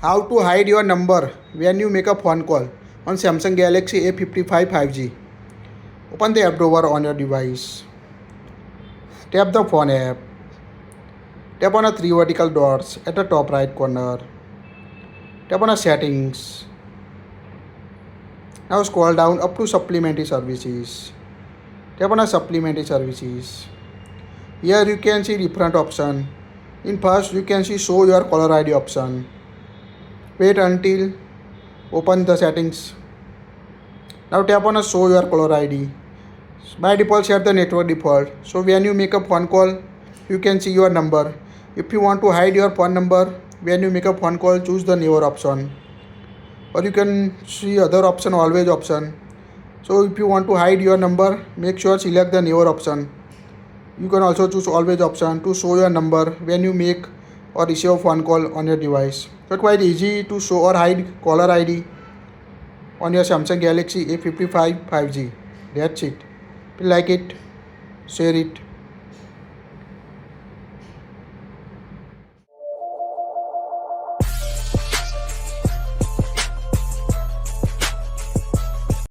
How to hide your number when you make a phone call on Samsung Galaxy A55 5G. Open the app drawer on your device. Tap the phone app. Tap on the three vertical dots at the top right corner. Tap on the settings. Now scroll down up to supplementary services. Tap on the supplementary services. Here you can see different option. In first you can see show your caller ID option. Wait until open the settings. Now tap on a show your caller ID. By default set the network default. So when you make a phone call, you can see your number. If you want to hide your phone number, when you make a phone call, choose the newer option. Or you can see other option, always option. So if you want to hide your number, make sure select the newer option. You can also choose always option to show your number when you make or receive a phone call on your device. So it's quite easy to show or hide caller ID on your Samsung Galaxy A55 5G. That's it. If you like it, share it.